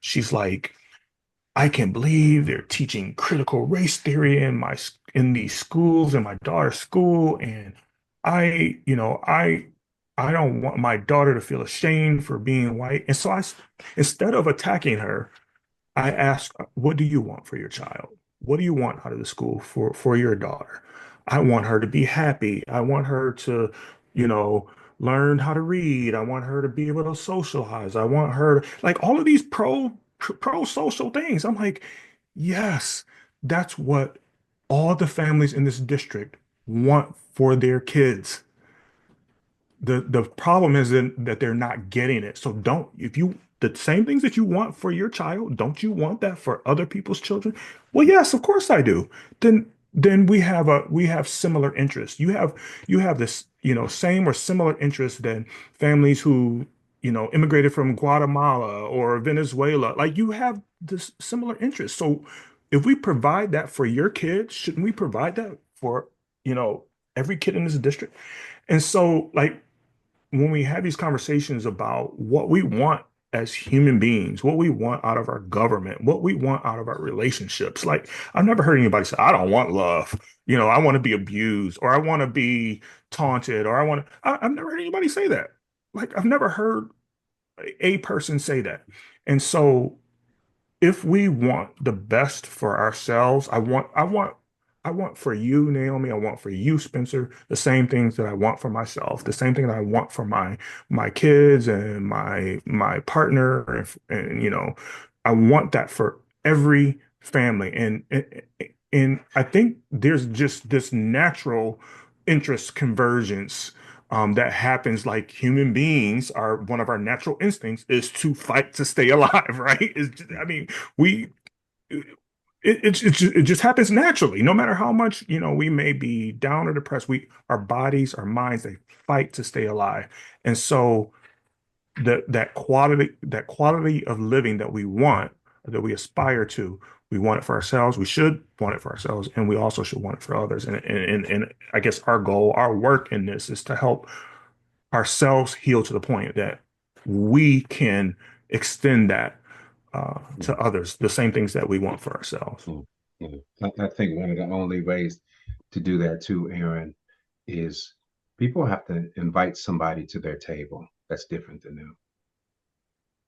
She's like, I can't believe they're teaching critical race theory in these schools in my daughter's school, and I don't want my daughter to feel ashamed for being white. And so instead of attacking her, I asked, what do you want for your child? What do you want out of the school for your daughter? I want her to be happy. I want her to, you know, learn how to read. I want her to be able to socialize. I want her to, like all of these pro social things. I'm like, yes, that's what all the families in this district want for their kids. The problem is that they're not getting it. So don't if you the same things that you want for your child, don't you want that for other people's children? Well, yes, of course I do. Then we have similar interests. You have this, same or similar interests than families who, immigrated from Guatemala or Venezuela. Like you have this similar interest. So if we provide that for your kids, shouldn't we provide that for, you know, every kid in this district? And so like when we have these conversations about what we want as human beings, what we want out of our government, what we want out of our relationships, like I've never heard anybody say, I don't want love. I want to be abused or I want to be taunted or I've never heard anybody say that. Like I've never heard a person say that. And so if we want the best for ourselves, I want for you, Naomi, I want for you, Spencer, the same things that I want for myself, the same thing that I want for my kids and my partner, and I want that for every family. And I think there's just this natural interest convergence that happens like human beings are one of our natural instincts is to fight to stay alive, right? I mean, we it just happens naturally. No matter how much, we may be down or depressed, our bodies, our minds, they fight to stay alive. And so that quality of living that we want, that we aspire to, we want it for ourselves. We should want it for ourselves, and we also should want it for others. And I guess our goal, our work in this is to help ourselves heal to the point that we can extend that to others, the same things that we want for ourselves. Mm, mm. I think one of the only ways to do that too, Aaron, is people have to invite somebody to their table that's different than them.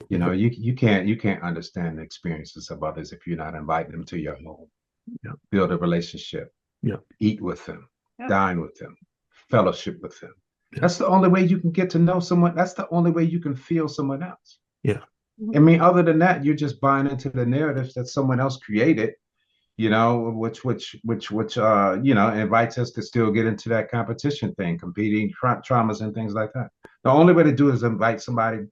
You can't understand the experiences of others if you're not inviting them to your home. Yeah. Build a relationship, Yeah. eat with them, Yeah. dine with them, fellowship with them. Yeah. That's the only way you can get to know someone. That's the only way you can feel someone else. Yeah. I mean, other than that, you're just buying into the narratives that someone else created, which invites us to still get into that competition thing, competing traumas and things like that. The only way to do it is invite somebody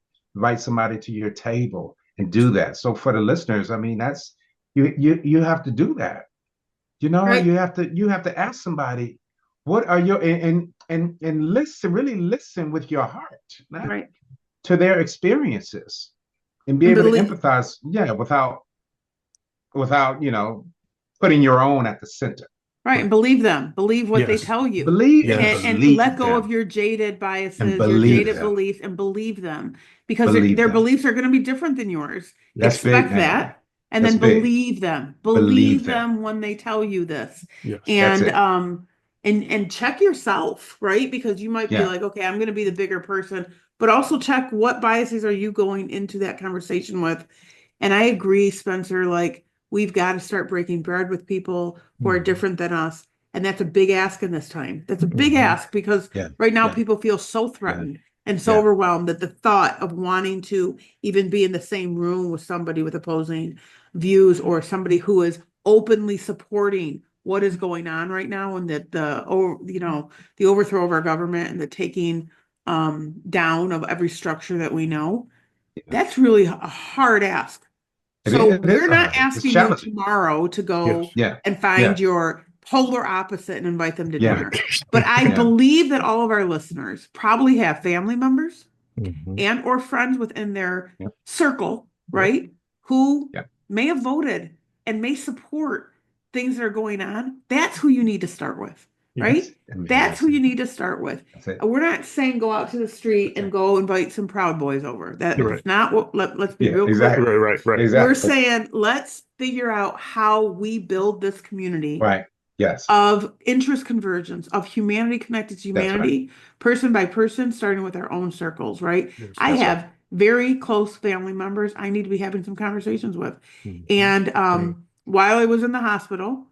to your table and do that. So for the listeners, I mean, that's you have to do that. Right. You have to ask somebody, what are your and listen, really listen with your heart, not Right. to their experiences and be And able to believe, empathize, yeah, without putting your own at the center. right. And believe them. Believe what they Yes. tell you. Believe and Yes. And let believe go of them your jaded and biases, your believe jaded them. beliefs, and believe them because Believe their them. beliefs are going to be different than yours. That's big, Expect Naomi. that, and That's then big. believe them. Believe Believe them. them when they tell you this, Yes. That's and it. and check yourself, right? Because you might be Yeah. like, okay, I'm going to be the bigger person, but also check what biases are you going into that conversation with. And I agree, Spencer, like we've got to start breaking bread with people who are Mhm. different than us. And that's a big ask in this time. That's a big Mhm. ask because Yeah. right now Yeah. people feel so Yeah. threatened and so Yeah. overwhelmed that the thought of wanting to even be in the same room with somebody with opposing views or somebody who is openly supporting what is going on right now and that the overthrow of our government and the taking down of every structure that we know, Yeah. that's really a hard ask. It So is, it is we're a not hard. It's asking you challenging. tomorrow to Yes. go Yeah. and Yeah. find your polar opposite and invite them to Yeah. dinner. But I Yeah. believe that all of our listeners probably have family members Mhm. and or friends within their Yep. circle, Yep. right? Who Yep. may have voted and may support things that are going on. That's who you need to start with. right? Yes. I mean, That's who that's you it. need to start with. That's it. We're not saying go out to the street and go invite some Proud Boys over. That You're is right. not what, let's be Yeah, real exactly. clear. Right. We're Exactly. saying let's figure out how we build this community Right. Yes. of interest convergence, of humanity connected to That's right. humanity, person by person, starting with our own circles, right? Yes. I That's right. have very close family members I need to be having some conversations with. Mhm. And Right. while I was in the hospital,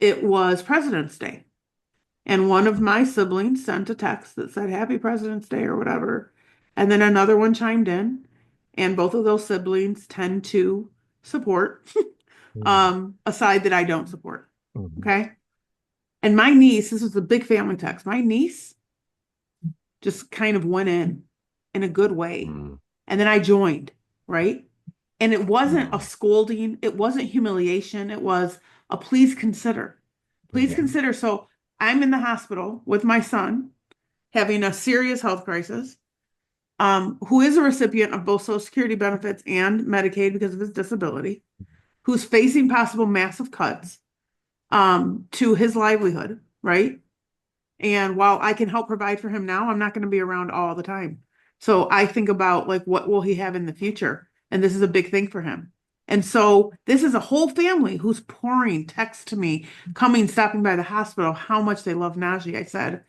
it was President's Day. And one of my siblings sent a text that said Happy President's Day or whatever. And then another one chimed in. And both of those siblings tend to support a side that I don't support. Mhm. Okay. And my niece, this was a big family text. My niece just kind of went in a good way. Mm. And then I joined, right? And it wasn't a Mm. scolding, it wasn't humiliation, it was a please consider. Please Yeah. consider. So I'm in the hospital with my son having a serious health crisis, who is a recipient of both Social Security benefits and Medicaid because of his disability, who's facing possible massive cuts to his livelihood, right? And while I can help provide for him now, I'm not going to be around all the time. So I think about like, what will he have in the future? And this is a big thing for him. And so this is a whole family who's pouring texts to me, coming, stopping by the hospital, how much they love Najee. I said,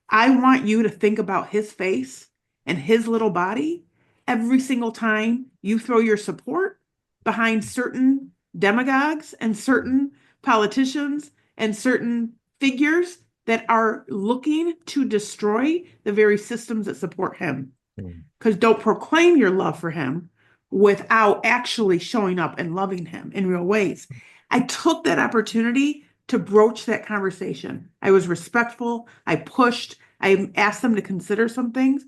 I want you to think about his face and his little body every single time you throw your support behind certain demagogues and certain politicians and certain figures that are looking to destroy the very systems that support him. Mhm. Because don't proclaim your love for him without actually showing up and loving him in real ways. I took that opportunity to broach that conversation. I was respectful. I pushed. I asked them to consider some things.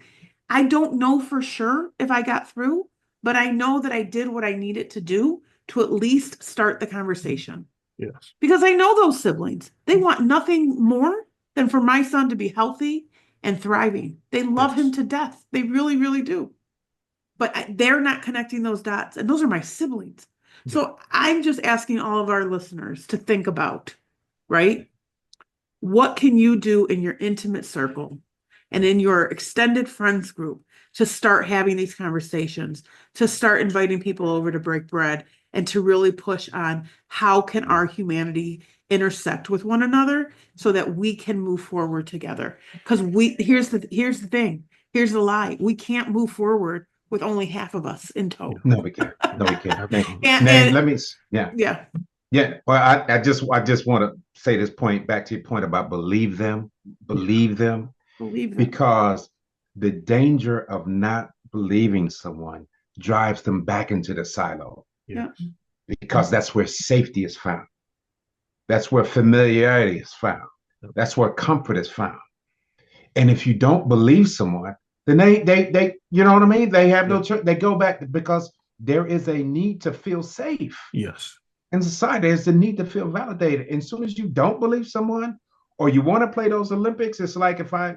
I don't know for sure if I got through, but I know that I did what I needed to do to at least start the conversation. Yes. Because I know those siblings. They want nothing more than for my son to be healthy and thriving. They love him Yes. to death. They really, really do. But they're not connecting those dots. And those are my siblings. So I'm just asking all of our listeners to think about, right? What can you do in your intimate circle and in your extended friends group to start having these conversations, to start inviting people over to break bread, and to really push on how can our humanity intersect with one another so that we can move forward together? Because here's the thing, here's the lie. We can't move forward with only half of us in tow. No, we can't. No, we can't. Absolutely. And let me, yeah. Yeah. Yeah. Well, I just want to say this point back to your point about believe them, Believe them. because the danger of not believing someone drives them back into the silo Yeah. because that's where safety is found. That's where familiarity is found. That's where comfort is found. And if you don't believe someone, then they you know what I mean? They have no choice. They go back because there is a need to feel safe. Yes. In society, there's the need to feel validated. And as soon as you don't believe someone or you want to play those Olympics, it's like if I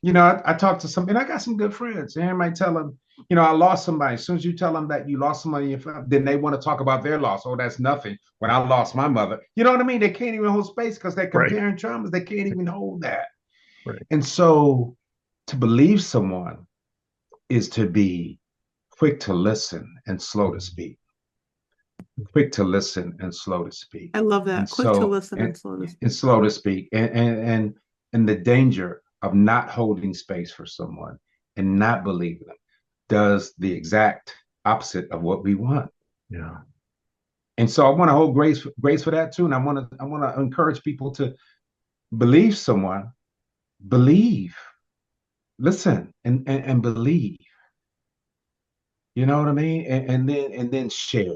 I talk to some, and I got some good friends, and I might tell them, I lost somebody. As soon as you tell them that you lost somebody in your family, then they want to talk about their loss. Oh, that's nothing. When I lost my mother, you know what I mean? They can't even hold space because they're comparing traumas. They can't even hold that. Right. And so to believe someone is to be quick to listen and slow to speak. Quick to listen and slow to speak. I love that. And Quick to listen and slow to speak. And slow to speak. And the danger of not holding space for someone and not believing them does the exact opposite of what we want. Yeah. And so I want to hold grace for that too. And I want to encourage people to believe someone, believe, listen, and believe. You know what I mean? And then share.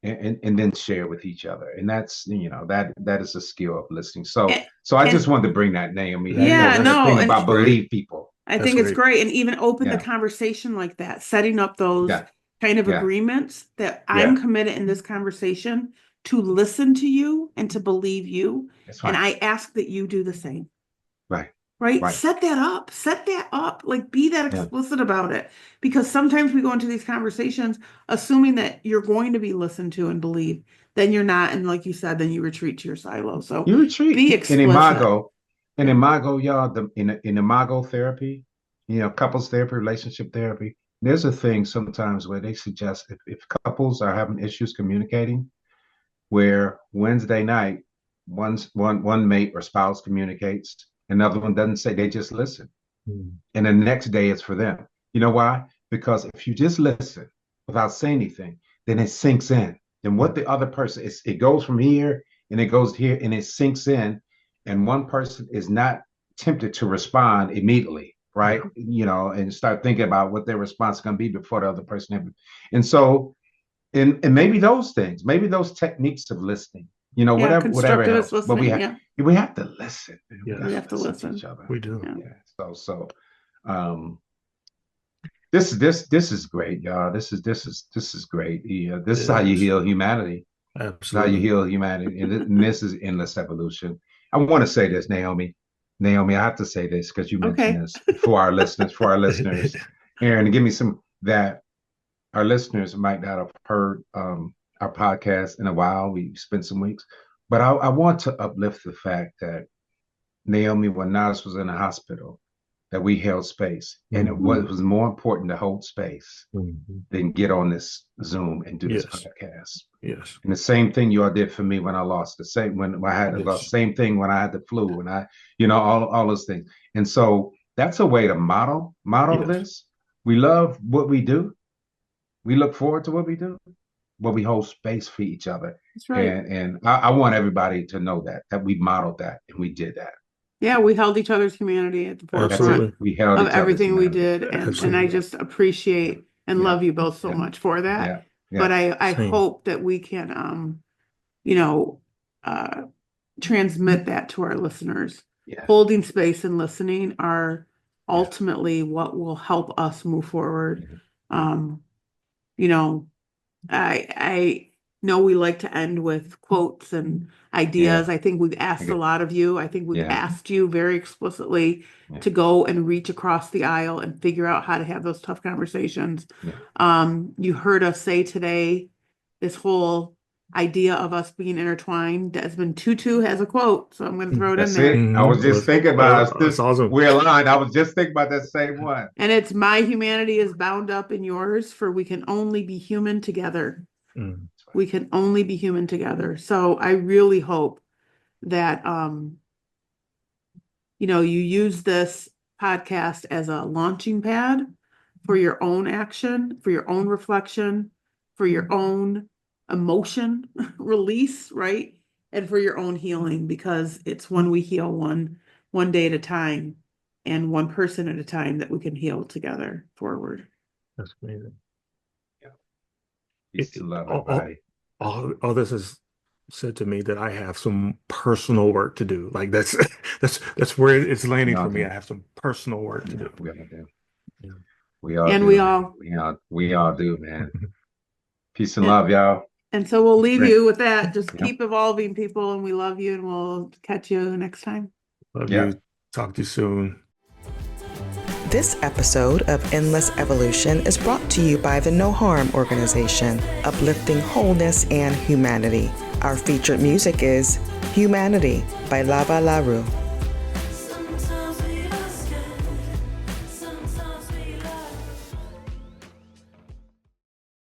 And then share with each other. And that's, that is a skill of listening. So I just wanted to bring that, Naomi. Yeah, that thing about believe people. I think it's great. And even open the Yeah. conversation like that, setting up those Yeah. kind of Yeah. agreements that I'm committed in this conversation to listen to you and to believe you. That's right. And I ask that you do the same. Right. Right? Right. Set that up. Like be that Yeah. explicit about it. Because sometimes we go into these conversations assuming that you're going to be listened to and believe. then you're not, and like you said, then you retreat to your silo. So You retreat. be In explicit. Imago, y'all, in Imago therapy, couples therapy, relationship therapy, there's a thing sometimes where they suggest if couples are having issues communicating, where Wednesday night, one mate or spouse communicates, another one doesn't say, they just listen. And the next day it's for them. You know why? Because if you just listen without saying anything, then it sinks in. Then what the other person is, it goes from here and it goes here and it sinks in. And one person is not tempted to respond immediately, right? And start thinking about what their response is going to be before the other person. And so, and maybe those things, maybe those techniques of listening, whatever helps. But we have to listen. Yeah. We have to listen to each other. We do. Yeah. So this is great, y'all. This is great. This is how you heal humanity. Absolutely. This is how you heal humanity, and this is endless evolution. I want to say this, Naomi. Naomi, I have to say this because you mentioned this for our listeners. Aaron, give me some that our listeners might not have heard our podcast in a while. We spent some weeks, but I want to uplift the fact that Naomi, when Nas was in the hospital, that we held space, and it was more important to hold space than get on this Zoom and do this podcast. Yes. And the same thing you all did for me when I lost. The same when I had the same thing when I had the flu. When I, all those things. And so that's a way to model this. We love what we do. We look forward to what we do, but we hold space for each other. That's right. And I want everybody to know that we modeled that and we did that. Yeah, we held each other's humanity at the forefront of everything we did. And I just appreciate and love you both so much for that. Yeah. But I hope that we can, transmit that to our listeners. Yeah. Holding space and listening are ultimately what will help us move forward. I know we like to end with quotes and ideas. I think we've asked a lot of you. I think we've asked you very explicitly to go and reach across the aisle and figure out how to have those tough conversations. You heard us say today, this whole idea of us being intertwined. Desmond Tutu has a quote, so I'm going to throw it in there. I was just thinking about this. Awesome. We're aligned. I was just thinking about that same one. And it's my humanity is bound up in yours, for we can only be human together. We can only be human together. So I really hope that, you use this podcast as a launching pad for your own action, for your own reflection, for your own emotion release, right? And for your own healing, because it's when we heal one day at a time and one person at a time that we can heal together forward. That's amazing. Peace to love, everybody. All this has said to me that I have some personal work to do. Like that's where it's landing for me. I have some personal work to do. We all do. Yeah. We all do, man. Peace and love, y'all. And so we'll leave you with that. Just keep evolving, people, and we love you, and we'll catch you next time. Love you. Talk to you soon. This episode of Endless Evolution is brought to you by the No Harm Organization, uplifting wholeness and humanity. Our featured music is Humanity by Lava Laru.